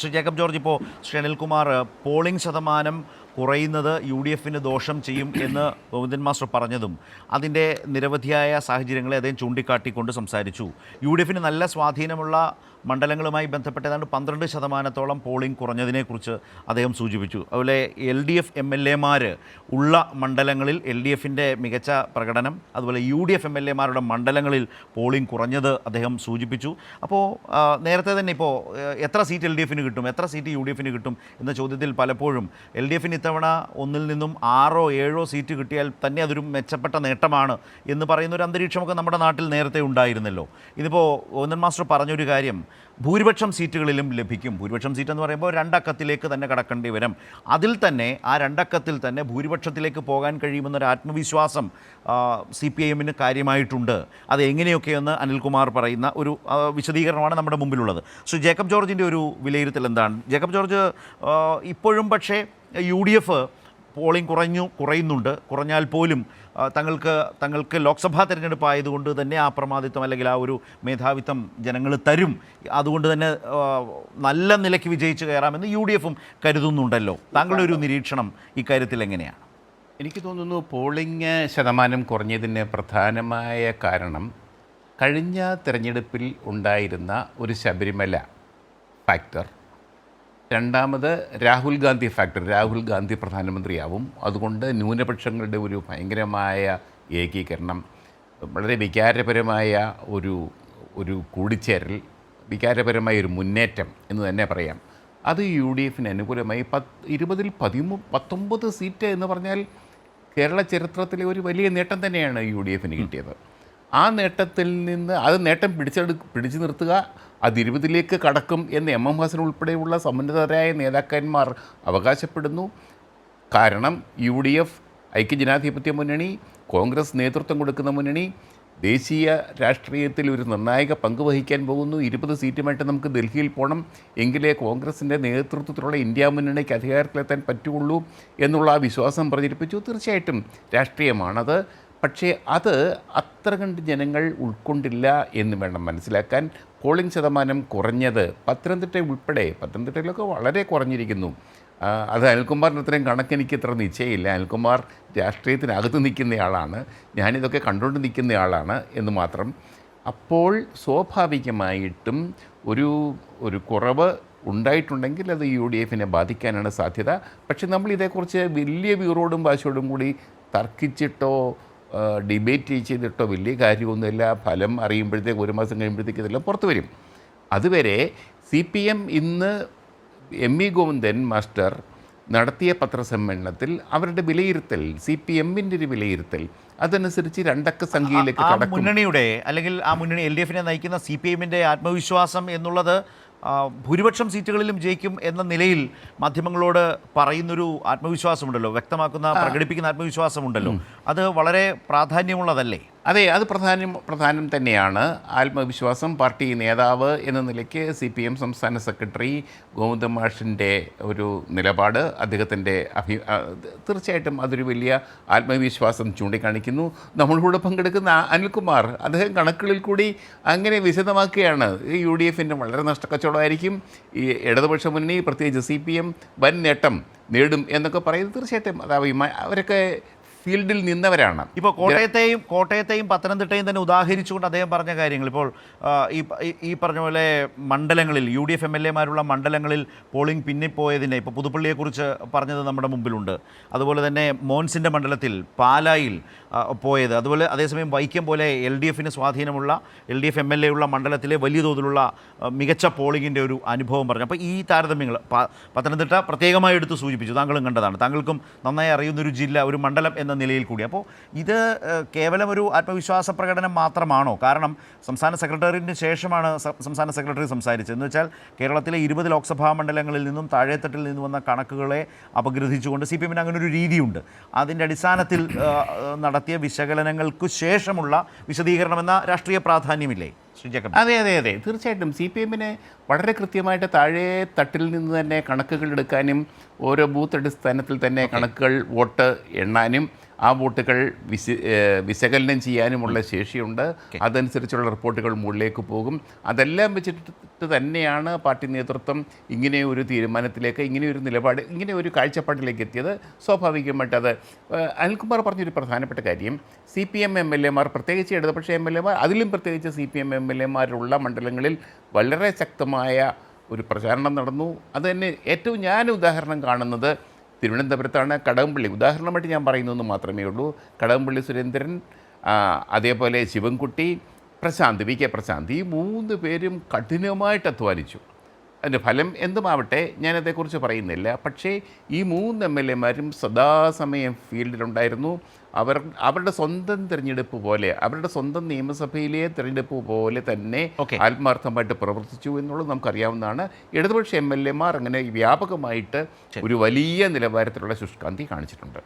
Shri Jacob George, ഇപ്പോൾ Shri Anilkumar polling ശതമാനം കുറയുന്നത് യു ഡി എഫിന് ദോഷം ചെയ്യും എന്ന് ഗോവിന്ദൻ മാസ്റ്റർ പറഞ്ഞതും അതിൻ്റെ നിരവധിയായ സാഹചര്യങ്ങളെ അദ്ദേഹം ചൂണ്ടിക്കാട്ടിക്കൊണ്ട് സംസാരിച്ചു. യു ഡി എഫിന് നല്ല സ്വാധീനമുള്ള മണ്ഡലങ്ങളുമായി ബന്ധപ്പെട്ട് ഏതാണ്ട് 12% പോളിംഗ് കുറഞ്ഞതിനെക്കുറിച്ച് അദ്ദേഹം സൂചിപ്പിച്ചു. അതുപോലെ L D F M L എമാർ ഉള്ള മണ്ഡലങ്ങളിൽ എൽ ഡി എഫിൻ്റെ മികച്ച പ്രകടനം, അതുപോലെ U D F M L എമാരുടെ മണ്ഡലങ്ങളിൽ പോളിംഗ് കുറഞ്ഞത് അദ്ദേഹം സൂചിപ്പിച്ചു. അപ്പോൾ നേരത്തെ തന്നെ ഇപ്പോൾ എത്ര സീറ്റ് എൽ ഡി എഫിന് കിട്ടും, എത്ര സീറ്റ് യു ഡി എഫിന് കിട്ടും എന്ന ചോദ്യത്തിൽ പലപ്പോഴും എൽ ഡി എഫിന് ഇത്തവണ 1 നിന്നും 6 or 7 സീറ്റ് കിട്ടിയാൽ തന്നെ അതൊരു മെച്ചപ്പെട്ട നേട്ടമാണ് എന്ന് പറയുന്ന ഒരു അന്തരീക്ഷമൊക്കെ നമ്മുടെ നാട്ടിൽ നേരത്തെ ഉണ്ടായിരുന്നല്ലോ. ഇതിപ്പോൾ ഗോവിന്ദൻ മാസ്റ്റർ പറഞ്ഞൊരു കാര്യം, ഭൂരിപക്ഷം സീറ്റുകളിലും ലഭിക്കും. ഭൂരിപക്ഷം സീറ്റ് എന്ന് പറയുമ്പോൾ 2 അക്കത്തിലേക്ക് തന്നെ കടക്കേണ്ടി വരും. അതിൽ തന്നെ ആ 2 അക്കത്തിൽ തന്നെ ഭൂരിപക്ഷത്തിലേക്ക് പോകാൻ കഴിയുമെന്നൊരു ആത്മവിശ്വാസം CPIM-ന് കാര്യമായിട്ടുണ്ട്. അത് എങ്ങനെയൊക്കെയെന്ന് അനിൽകുമാർ പറയുന്ന ഒരു വിശദീകരണമാണ് നമ്മുടെ മുമ്പിലുള്ളത്. ശ്രീ ജേക്കബ് ജോർജിൻ്റെ ഒരു വിലയിരുത്തൽ എന്താണ്? ജേക്കബ് ജോർജ്, ഇപ്പോഴും പക്ഷേ യു ഡി എഫ് പോളിംഗ് കുറയുന്നുണ്ട്. കുറഞ്ഞാൽ പോലും തങ്ങൾക്ക് ലോക്സഭാ തെരഞ്ഞെടുപ്പ് ആയതുകൊണ്ട് തന്നെ ആ പ്രമാദിത്വം അല്ലെങ്കിൽ ആ ഒരു മേധാവിത്വം ജനങ്ങൾ തരും. അതുകൊണ്ട് തന്നെ നല്ല നിലയ്ക്ക് വിജയിച്ച് കയറാമെന്ന് യു ഡി എഫും കരുതുന്നുണ്ടല്ലോ. താങ്കളുടെ ഒരു നിരീക്ഷണം ഇക്കാര്യത്തിൽ എങ്ങനെയാണ്? എനിക്ക് തോന്നുന്നു പോളിംഗ് ശതമാനം കുറഞ്ഞതിന് പ്രധാനമായ കാരണം കഴിഞ്ഞ തിരഞ്ഞെടുപ്പിൽ ഉണ്ടായിരുന്ന ഒരു ശബരിമല ഫാക്ടർ, രണ്ടാമത് രാഹുൽ ഗാന്ധി ഫാക്ടർ. രാഹുൽ ഗാന്ധി പ്രധാനമന്ത്രിയാവും, അതുകൊണ്ട് ന്യൂനപക്ഷങ്ങളുടെ ഒരു ഭയങ്കരമായ ഏകീകരണം, വളരെ വികാരപരമായ ഒരു കൂടിച്ചേരൽ, വികാരപരമായ ഒരു മുന്നേറ്റം എന്ന് തന്നെ പറയാം. അത് യു ഡി എഫിന് അനുകൂലമായി 20-ൽ 19 സീറ്റ് എന്ന് പറഞ്ഞാൽ കേരള ചരിത്രത്തിലെ ഒരു വലിയ നേട്ടം തന്നെയാണ് യു ഡി എഫിന് കിട്ടിയത്. ആ നേട്ടത്തിൽ നിന്ന് അത് നേട്ടം പിടിച്ചു നിർത്തുക, അത് 20-ലേക്ക് കടക്കും എന്ന് എം ഹസൻ ഉൾപ്പെടെയുള്ള സമുന്നതരായ നേതാക്കന്മാർ അവകാശപ്പെടുന്നു. കാരണം യു ഡി എഫ്, ഐക്യജനാധിപത്യ മുന്നണി, കോൺഗ്രസ് നേതൃത്വം കൊടുക്കുന്ന മുന്നണി ദേശീയ രാഷ്ട്രീയത്തിൽ ഒരു നിർണായക പങ്ക് വഹിക്കാൻ പോകുന്നു. 20 സീറ്റുമായിട്ട് നമുക്ക് ഡൽഹിയിൽ പോകണം, എങ്കിലേ കോൺഗ്രസിൻ്റെ നേതൃത്വത്തിലുള്ള ഇന്ത്യ മുന്നണിക്ക് അധികാരത്തിലെത്താൻ പറ്റുള്ളൂ എന്നുള്ള ആ വിശ്വാസം പ്രചരിപ്പിച്ചു. തീർച്ചയായിട്ടും രാഷ്ട്രീയമാണത്. പക്ഷേ അത് അത്ര കണ്ട് ജനങ്ങൾ ഉൾക്കൊണ്ടില്ല എന്ന് വേണം മനസ്സിലാക്കാൻ. പോളിംഗ് ശതമാനം കുറഞ്ഞത് പത്തനംതിട്ട ഉൾപ്പെടെ, പത്തനംതിട്ടയിലൊക്കെ വളരെ കുറഞ്ഞിരിക്കുന്നു. അത് അനിൽകുമാറിന് അത്രയും കണക്കെനിക്ക് ഇത്ര നിശ്ചയമില്ല. അനിൽകുമാർ രാഷ്ട്രീയത്തിനകത്ത് നിൽക്കുന്നയാളാണ്, ഞാനിതൊക്കെ കണ്ടുകൊണ്ട് നിൽക്കുന്നയാളാണ് എന്ന് മാത്രം. അപ്പോൾ സ്വാഭാവികമായിട്ടും ഒരു കുറവ് ഉണ്ടായിട്ടുണ്ടെങ്കിൽ അത് യു ഡി എഫിനെ ബാധിക്കാനാണ് സാധ്യത. പക്ഷെ നമ്മൾ ഇതേക്കുറിച്ച് വലിയ വീറോടും വാശിയോടും കൂടി തർക്കിച്ചിട്ടോ ഡിബേറ്റ് ചെയ്തിട്ടോ വലിയ കാര്യമൊന്നുമില്ല. ഫലം അറിയുമ്പോഴത്തേക്ക് 1 മാസം കഴിയുമ്പോഴത്തേക്ക് ഇതെല്ലാം പുറത്തു വരും. അതുവരെ CPM ഇന്ന് ME ഗോവിന്ദൻ മാസ്റ്റർ നടത്തിയ പത്രസമ്മേളനത്തിൽ അവരുടെ വിലയിരുത്തൽ, CPM-ൻ്റെ ഒരു വിലയിരുത്തൽ, അതനുസരിച്ച് 2 അക്ക സംഖ്യയിലേക്ക് കടക്കും. മുന്നണിയുടെ അല്ലെങ്കിൽ ആ മുന്നണി എൽ ഡി എഫിനെ നയിക്കുന്ന CPIM-ൻ്റെ ആത്മവിശ്വാസം എന്നുള്ളത് ഭൂരിപക്ഷം സീറ്റുകളിലും ജയിക്കും എന്ന നിലയിൽ മാധ്യമങ്ങളോട് പറയുന്നൊരു ആത്മവിശ്വാസമുണ്ടല്ലോ, പ്രകടിപ്പിക്കുന്ന ആത്മവിശ്വാസമുണ്ടല്ലോ. അത് വളരെ പ്രാധാന്യമുള്ളതല്ലേ? അതെ, അത് പ്രധാനം തന്നെയാണ്. ആത്മവിശ്വാസം. പാർട്ടി നേതാവ് എന്ന നിലയ്ക്ക് CPM സംസ്ഥാന സെക്രട്ടറി ഗോവിന്ദൻ മാഷിൻ്റെ ഒരു നിലപാട്, അദ്ദേഹത്തിൻ്റെ തീർച്ചയായിട്ടും അതൊരു വലിയ ആത്മവിശ്വാസം ചൂണ്ടിക്കാണിക്കുന്നു. നമ്മളിലൂടെ പങ്കെടുക്കുന്ന അനിൽകുമാർ, അദ്ദേഹം കണക്കുകളിൽ കൂടി അങ്ങനെ വിശദമാക്കുകയാണ്. യു ഡി എഫിൻ്റെ വളരെ നഷ്ടക്കച്ചവടമായിരിക്കും, ഈ ഇടതുപക്ഷ മുന്നണി പ്രത്യേകിച്ച് CPM വൻ നേട്ടം നേടും എന്നൊക്കെ പറയുന്നത് തീർച്ചയായിട്ടും അത് അവരൊക്കെ ഫീൽഡിൽ നിന്നവരാണ്. ഇപ്പോൾ കോട്ടയത്തെയും പത്തനംതിട്ടയും തന്നെ ഉദാഹരിച്ചുകൊണ്ട് അദ്ദേഹം പറഞ്ഞ കാര്യങ്ങൾ, ഇപ്പോൾ ഈ പറഞ്ഞ പോലെ മണ്ഡലങ്ങളിൽ U D F M L എമാരുള്ള മണ്ഡലങ്ങളിൽ പോളിംഗ് പിന്നിപ്പോയതിനെ ഇപ്പോൾ പുതുപ്പള്ളിയെക്കുറിച്ച് പറഞ്ഞത് നമ്മുടെ മുമ്പിലുണ്ട്. അതുപോലെ തന്നെ മോൻസിൻ്റെ മണ്ഡലത്തിൽ പാലായിൽ പോയത്, അതുപോലെ അതേസമയം വൈക്കം പോലെ എൽ ഡി എഫിന് സ്വാധീനമുള്ള LDF MLA ഉള്ള മണ്ഡലത്തിലെ വലിയ തോതിലുള്ള മികച്ച പോളിങ്ങിൻ്റെ ഒരു അനുഭവം പറഞ്ഞു. അപ്പോൾ ഈ താരതമ്യങ്ങൾ പത്തനംതിട്ട പ്രത്യേകമായി എടുത്ത് സൂചിപ്പിച്ചു, താങ്കളും കണ്ടതാണ്, താങ്കൾക്കും നന്നായി അറിയുന്നൊരു ജില്ല, ഒരു മണ്ഡലം എന്ന നിലയിൽ കൂടി. അപ്പോൾ ഇത് കേവലം ഒരു ആത്മവിശ്വാസ പ്രകടനം മാത്രമാണോ? കാരണം സംസ്ഥാന സെക്രട്ടറിന് ശേഷമാണ് സംസ്ഥാന സെക്രട്ടറി സംസാരിച്ചത്. എന്ന് വെച്ചാൽ കേരളത്തിലെ 20 ലോക്സഭാ മണ്ഡലങ്ങളിൽ നിന്നും താഴെത്തട്ടിൽ നിന്ന് വന്ന കണക്കുകളെ അപഗ്രഥിച്ചുകൊണ്ട് CPM-ന് അങ്ങനെ ഒരു രീതിയുണ്ട്. അതിൻ്റെ അടിസ്ഥാനത്തിൽ നടത്തിയ വിശകലനങ്ങൾക്ക് ശേഷമുള്ള വിശദീകരണമെന്ന രാഷ്ട്രീയ പ്രാധാന്യമില്ലേ ശ്രീ ജേക്കബ്? അതെ, തീർച്ചയായിട്ടും CPM-ന് വളരെ കൃത്യമായിട്ട് താഴെ തട്ടിൽ നിന്ന് തന്നെ കണക്കുകൾ എടുക്കാനും ഓരോ ബൂത്ത് അടിസ്ഥാനത്തിൽ തന്നെ കണക്കുകൾ വോട്ട് എണ്ണാനും ആ വോട്ടുകൾ വിശകലനം ചെയ്യാനുമുള്ള ശേഷിയുണ്ട്. അതനുസരിച്ചുള്ള റിപ്പോർട്ടുകൾ മുകളിലേക്ക് പോകും. അതെല്ലാം വെച്ചിട്ട് തന്നെയാണ് പാർട്ടി നേതൃത്വം ഇങ്ങനെ ഒരു തീരുമാനത്തിലേക്ക്, ഇങ്ങനെയൊരു നിലപാട്, ഇങ്ങനെ ഒരു കാഴ്ചപ്പാടിലേക്ക് എത്തിയത്. സ്വാഭാവികമായിട്ട് അത് അനിൽകുമാർ പറഞ്ഞൊരു പ്രധാനപ്പെട്ട കാര്യം, CPM MLA മാർ, പ്രത്യേകിച്ച് ഇടതുപക്ഷ MLA മാർ, അതിലും പ്രത്യേകിച്ച് CPM MLA മാരുള്ള മണ്ഡലങ്ങളിൽ വളരെ ശക്തമായ ഒരു പ്രചാരണം നടന്നു. അത് തന്നെ ഏറ്റവും ഞാൻ ഉദാഹരണം കാണുന്നത് തിരുവനന്തപുരത്താണ്. കടകംപള്ളി ഉദാഹരണമായിട്ട് ഞാൻ പറയുന്നതെന്ന് മാത്രമേ ഉള്ളൂ. കടകംപള്ളി സുരേന്ദ്രൻ, അതേപോലെ ശിവൻകുട്ടി, പ്രശാന്ത്, VK പ്രശാന്ത്, ഈ 3 പേരും കഠിനമായിട്ട് അധ്വാനിച്ചു. അതിൻ്റെ ഫലം എന്തുമാവട്ടെ, ഞാനതേക്കുറിച്ച് പറയുന്നില്ല. പക്ഷേ ഈ 3 MLA മാരും സദാസമയം ഫീൽഡിലുണ്ടായിരുന്നു. അവരുടെ സ്വന്തം തിരഞ്ഞെടുപ്പ് പോലെ, അവരുടെ സ്വന്തം നിയമസഭയിലെ തിരഞ്ഞെടുപ്പ് പോലെ തന്നെ ആത്മാർത്ഥമായിട്ട് പ്രവർത്തിച്ചു എന്നുള്ളത് നമുക്കറിയാവുന്നതാണ്. ഇടതുപക്ഷ MLA മാർ അങ്ങനെ വ്യാപകമായിട്ട് ഒരു വലിയ നിലവാരത്തിലുള്ള ശുഷ്കാന്തി കാണിച്ചിട്ടുണ്ട്.